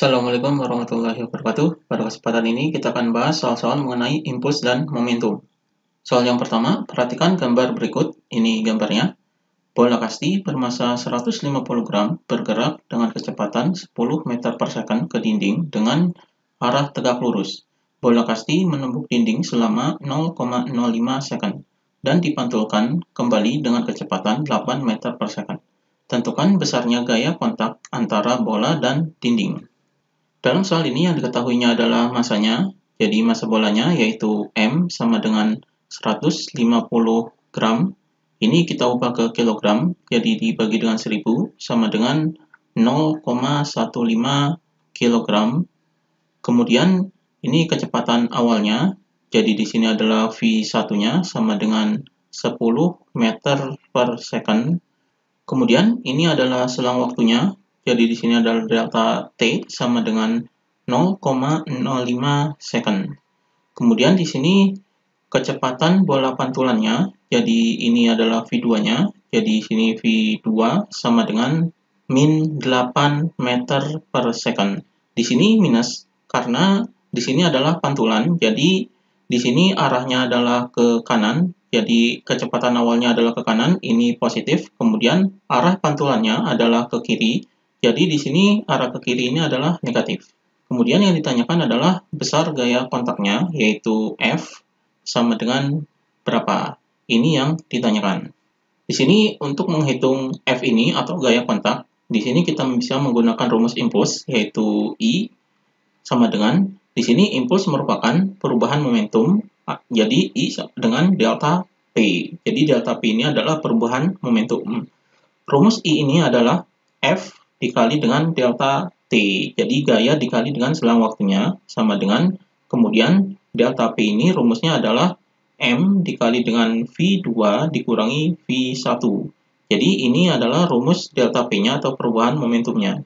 Assalamualaikum warahmatullahi wabarakatuh. Pada kesempatan ini kita akan bahas soal-soal mengenai impuls dan momentum. Soal yang pertama, perhatikan gambar berikut. Ini gambarnya. Bola kasti bermasa 150 gram bergerak dengan kecepatan 10 meter per second ke dinding dengan arah tegak lurus. Bola kasti menembus dinding selama 0,05 second dan dipantulkan kembali dengan kecepatan 8 meter per second. Tentukan besarnya gaya kontak antara bola dan dinding. Dalam soal ini yang diketahuinya adalah masanya, jadi massa bolanya yaitu M sama dengan 150 gram. Ini kita ubah ke kilogram, jadi dibagi dengan 1000 sama dengan 0,15 kilogram. Kemudian ini kecepatan awalnya, jadi di sini adalah V1-nya sama dengan 10 meter per second. Kemudian ini adalah selang waktunya, jadi di sini adalah delta T sama dengan 0,05 second. Kemudian di sini kecepatan bola pantulannya, jadi ini adalah V2-nya, jadi di sini V2 sama dengan min 8 meter per second. Di sini minus karena di sini adalah pantulan, jadi di sini arahnya adalah ke kanan, jadi kecepatan awalnya adalah ke kanan, ini positif. Kemudian arah pantulannya adalah ke kiri, jadi di sini arah ke kiri ini adalah negatif. Kemudian yang ditanyakan adalah besar gaya kontaknya, yaitu F sama dengan berapa. Ini yang ditanyakan. Di sini untuk menghitung F ini atau gaya kontak, di sini kita bisa menggunakan rumus impuls, yaitu I sama dengan, di sini impuls merupakan perubahan momentum, jadi I dengan delta P. Jadi delta P ini adalah perubahan momentum. Rumus I ini adalah F dikali dengan delta T. Jadi gaya dikali dengan selang waktunya sama dengan, kemudian delta P ini rumusnya adalah M dikali dengan V2 dikurangi V1. Jadi ini adalah rumus delta P-nya atau perubahan momentumnya.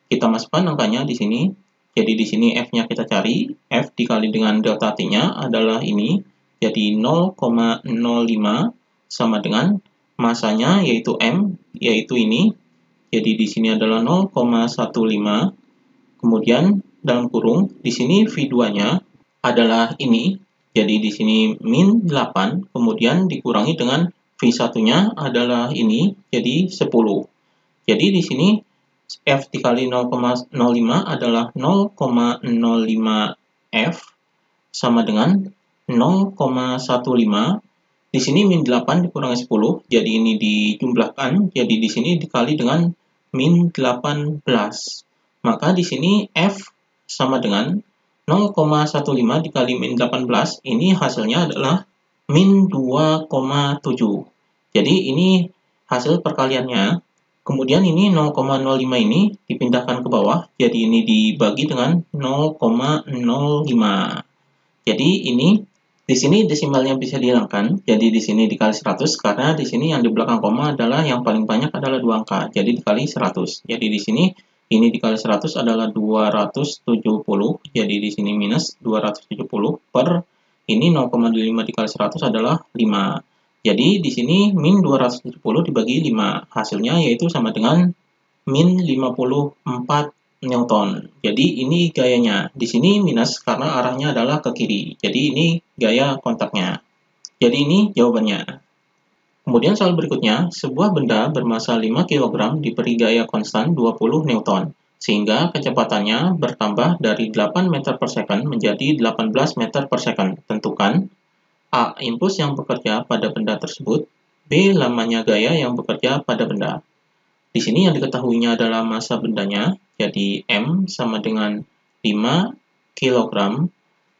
Kita masukkan angkanya di sini. Jadi di sini F-nya kita cari. F dikali dengan delta T-nya adalah ini. Jadi 0,05 sama dengan masanya yaitu M, yaitu ini. Jadi di sini adalah 0,15. Kemudian dalam kurung di sini V2-nya adalah ini. Jadi di sini min 8, kemudian dikurangi dengan V1-nya adalah ini, jadi 10. Jadi di sini F dikali 0,05 adalah 0,05 F sama dengan 0,15. Di sini min 8 dikurangi 10, jadi ini dijumlahkan, jadi di sini dikali dengan min 18. Maka di sini F sama dengan 0,15 dikali min 18, ini hasilnya adalah min 2,7. Jadi ini hasil perkaliannya. Kemudian ini 0,05 ini dipindahkan ke bawah, jadi ini dibagi dengan 0,05. Jadi ini di sini desimalnya bisa dihilangkan, jadi di sini dikali 100 karena di sini yang di belakang koma adalah yang paling banyak adalah 2 angka, jadi dikali 100. Jadi di sini ini dikali 100 adalah 270, jadi di sini minus 270 per ini 0,25 dikali 100 adalah 5. Jadi di sini min 270 dibagi 5, hasilnya yaitu sama dengan min 54 Newton. Jadi ini gayanya. Di sini minus karena arahnya adalah ke kiri. Jadi ini gaya kontaknya. Jadi ini jawabannya. Kemudian soal berikutnya, sebuah benda bermasa 5 kg diberi gaya konstan 20 Newton, sehingga kecepatannya bertambah dari 8 meter per second menjadi 18 meter per second. Tentukan A. Impuls yang bekerja pada benda tersebut. B. Lamanya gaya yang bekerja pada benda. Di sini yang diketahuinya adalah massa bendanya, jadi M sama dengan 5 kg.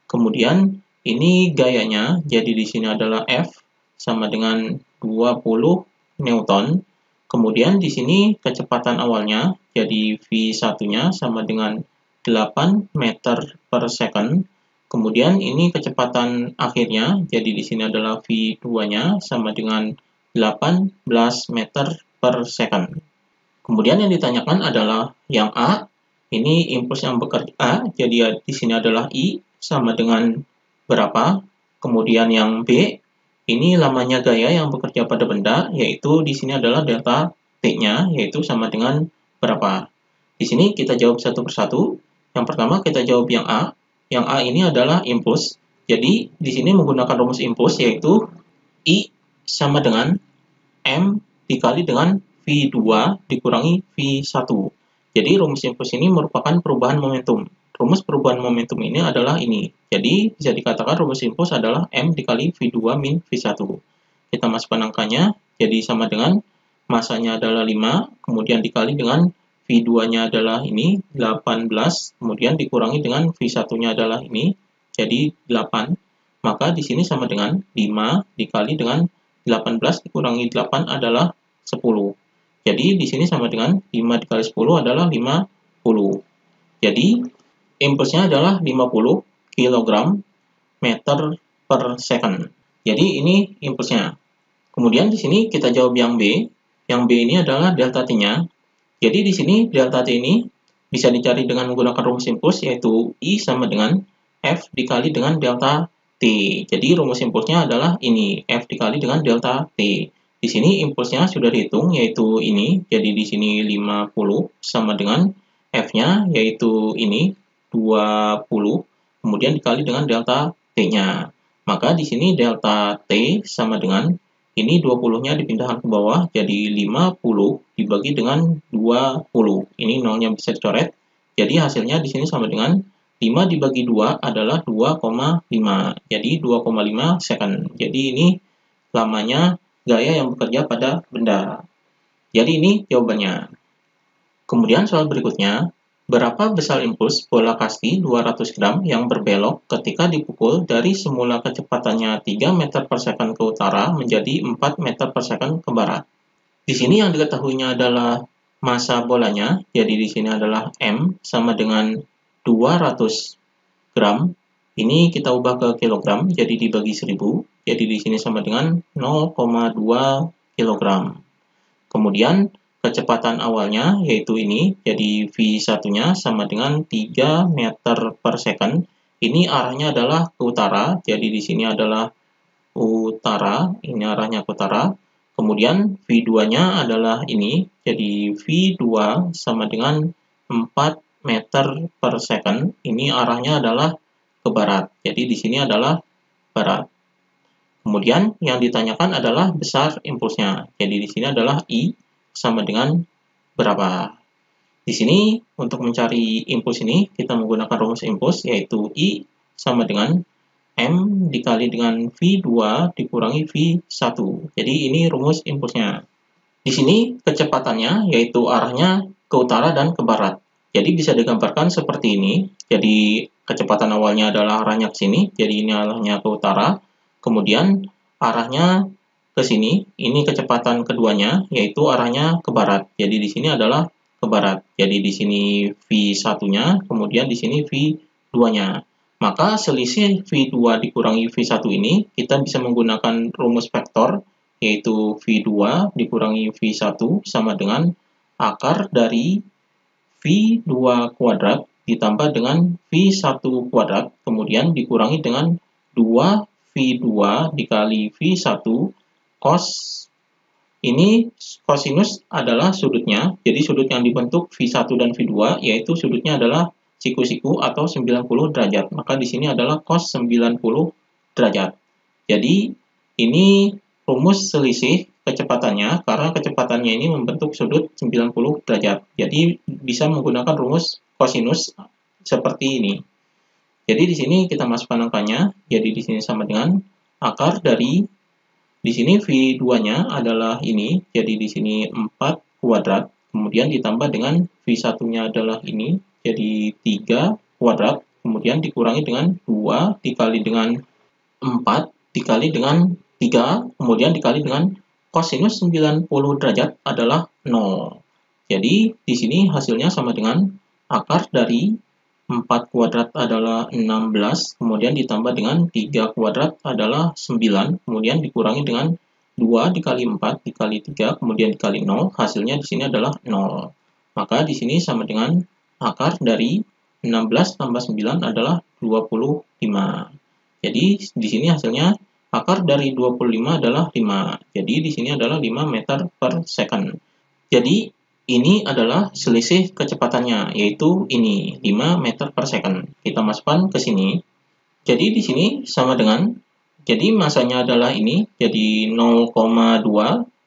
Kemudian ini gayanya, jadi di sini adalah F sama dengan 20 Newton. Kemudian di sini kecepatan awalnya, jadi V1-nya sama dengan 8 meter per second. Kemudian ini kecepatan akhirnya, jadi di sini adalah V2-nya sama dengan 18 meter per second. Kemudian yang ditanyakan adalah yang A, ini impuls yang bekerja A, jadi di sini adalah I sama dengan berapa. Kemudian yang B, ini lamanya gaya yang bekerja pada benda, yaitu di sini adalah delta T-nya, yaitu sama dengan berapa. Di sini kita jawab satu persatu. Yang pertama kita jawab yang A. Yang A ini adalah impuls. Jadi di sini menggunakan rumus impuls yaitu I sama dengan M dikali dengan V2 dikurangi V1. Jadi rumus impuls ini merupakan perubahan momentum. Rumus perubahan momentum ini adalah ini. Jadi bisa dikatakan rumus impuls adalah M dikali V2 min V1. Kita masukkan angkanya, jadi sama dengan masanya adalah 5, kemudian dikali dengan V2-nya adalah ini, 18, kemudian dikurangi dengan V1-nya adalah ini, jadi 8. Maka di sini sama dengan 5 dikali dengan 18 dikurangi 8 adalah 10. Jadi di sini sama dengan 5 dikali 10 adalah 50. Jadi impulsnya adalah 50 kg meter per second. Jadi ini impulsnya. Kemudian di sini kita jawab yang B. Yang B ini adalah delta T-nya. Jadi di sini delta T ini bisa dicari dengan menggunakan rumus impuls yaitu I sama dengan F dikali dengan delta T. Jadi rumus impulsnya adalah ini, F dikali dengan delta T. Di sini impulsnya sudah dihitung yaitu ini. Jadi di sini 50 sama dengan F-nya yaitu ini 20 kemudian dikali dengan delta T-nya. Maka di sini delta T sama dengan ini 20-nya dipindahkan ke bawah, jadi 50 dibagi dengan 20. Ini nolnya bisa dicoret. Jadi hasilnya di sini sama dengan 5 dibagi 2 adalah 2,5. Jadi 2,5 second. Jadi ini lamanya gaya yang bekerja pada benda. Jadi ini jawabannya. Kemudian soal berikutnya, berapa besar impuls bola kasti 200 gram yang berbelok ketika dipukul dari semula kecepatannya 3 meter per second ke utara menjadi 4 meter per second ke barat? Di sini yang diketahuinya adalah massa bolanya, jadi di sini adalah M sama dengan 200 gram. Ini kita ubah ke kilogram, jadi dibagi 1000, jadi di sini sama dengan 0,2 kilogram. Kemudian kecepatan awalnya yaitu ini, jadi V1-nya sama dengan 3 meter per second. Ini arahnya adalah ke utara, jadi di sini adalah utara, ini arahnya ke utara. Kemudian V2-nya adalah ini, jadi V2 sama dengan 4 meter per second. Ini arahnya adalah ke barat, jadi di sini adalah barat. Kemudian yang ditanyakan adalah besar impulsnya, jadi di sini adalah I sama dengan berapa. Di sini untuk mencari impuls ini kita menggunakan rumus impuls yaitu I sama dengan M dikali dengan V2 dikurangi V1. Jadi ini rumus impulsnya. Di sini kecepatannya yaitu arahnya ke utara dan ke barat. Jadi bisa digambarkan seperti ini. Jadi kecepatan awalnya adalah arahnya ke sini, jadi ini arahnya ke utara. Kemudian arahnya ke sini, ini kecepatan keduanya, yaitu arahnya ke barat. Jadi di sini adalah ke barat. Jadi di sini V1-nya, kemudian di sini V2-nya. Maka selisih V2 dikurangi V1 ini, kita bisa menggunakan rumus vektor, yaitu V2 dikurangi V1 sama dengan akar dari V2 kuadrat ditambah dengan V1 kuadrat, kemudian dikurangi dengan 2V2 dikali V1 cos. Ini kosinus adalah sudutnya, jadi sudut yang dibentuk V1 dan V2 yaitu sudutnya adalah siku-siku atau 90 derajat. Maka di sini adalah cos 90 derajat. Jadi ini rumus selisih kecepatannya karena kecepatannya ini membentuk sudut 90 derajat. Jadi bisa menggunakan rumus kosinus seperti ini. Jadi di sini kita masukkan angkanya, jadi di sini sama dengan akar dari di sini V2-nya adalah ini, jadi di sini 4 kuadrat, kemudian ditambah dengan V1-nya adalah ini, jadi 3 kuadrat, kemudian dikurangi dengan 2 dikali dengan 4 dikali dengan 3, kemudian dikali dengan kosinus 90 derajat adalah 0. Jadi di sini hasilnya sama dengan akar dari 4 kuadrat adalah 16, kemudian ditambah dengan 3 kuadrat adalah 9, kemudian dikurangi dengan 2 dikali 4 dikali 3, kemudian dikali 0, hasilnya di sini adalah 0. Maka di sini sama dengan akar dari 16 tambah 9 adalah 25. Jadi di sini hasilnya akar dari 25 adalah 5. Jadi di sini adalah 5 meter per second. Jadi Ini adalah selisih kecepatannya, yaitu ini 5 meter per second. Kita masukkan ke sini. Jadi di sini sama dengan, jadi masanya adalah ini, jadi 0,2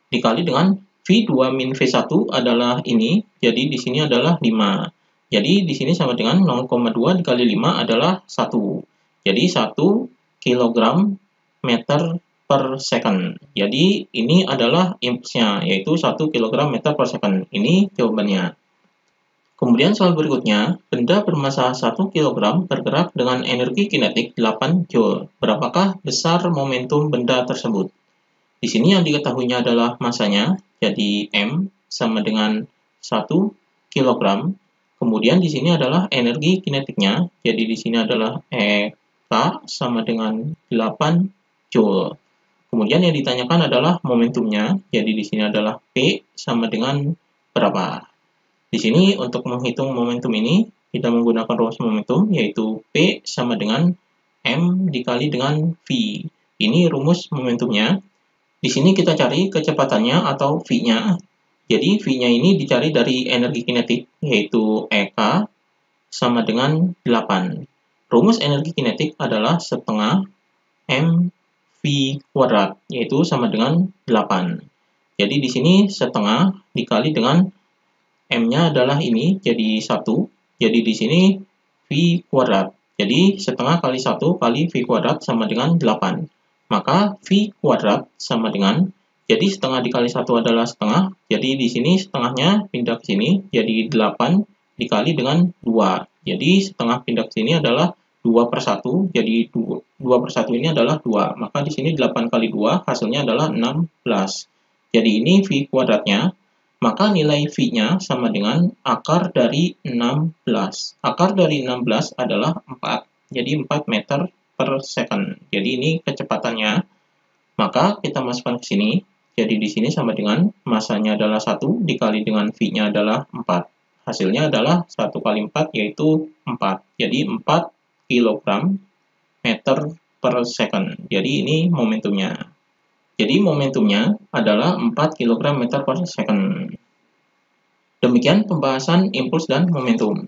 dikali dengan V2 min V1 adalah ini, jadi di sini adalah 5. Jadi di sini sama dengan 0,2 dikali 5 adalah 1. Jadi 1 kilogram meter per second. Jadi ini adalah impulsnya, yaitu 1 kg meter per second. Ini jawabannya. Kemudian soal berikutnya, benda bermassa 1 kg bergerak dengan energi kinetik 8 Joule. Berapakah besar momentum benda tersebut? Di sini yang diketahuinya adalah massanya, jadi M sama dengan 1 kg. Kemudian di sini adalah energi kinetiknya, jadi di sini adalah EK sama dengan 8 Joule. Kemudian yang ditanyakan adalah momentumnya, jadi di sini adalah P sama dengan berapa. Di sini untuk menghitung momentum ini, kita menggunakan rumus momentum, yaitu P sama dengan M dikali dengan V. Ini rumus momentumnya. Di sini kita cari kecepatannya atau V-nya. Jadi V-nya ini dicari dari energi kinetik, yaitu EK sama dengan 8. Rumus energi kinetik adalah setengah M V kuadrat, yaitu sama dengan 8. Jadi di sini setengah dikali dengan M-nya adalah ini, jadi 1. Jadi di sini V kuadrat. Jadi setengah kali 1 kali V kuadrat sama dengan 8. Maka V kuadrat sama dengan, jadi setengah dikali 1 adalah setengah, jadi di sini setengahnya pindah ke sini, jadi 8 dikali dengan 2. Jadi setengah pindah ke sini adalah 2/1, jadi 2/1 ini adalah 2. Maka di sini 8 kali 2 hasilnya adalah 16. Jadi ini V kuadratnya. Maka nilai V-nya sama dengan akar dari 16. Akar dari 16 adalah 4. Jadi 4 meter per second. Jadi ini kecepatannya. Maka kita masukkan ke sini. Jadi di sini sama dengan massanya adalah 1 dikali dengan V-nya adalah 4. Hasilnya adalah 1 kali 4 yaitu 4. Jadi 4 kilogram meter per second. Jadi ini momentumnya. Jadi momentumnya adalah 4 kg meter per second. Demikian pembahasan impuls dan momentum.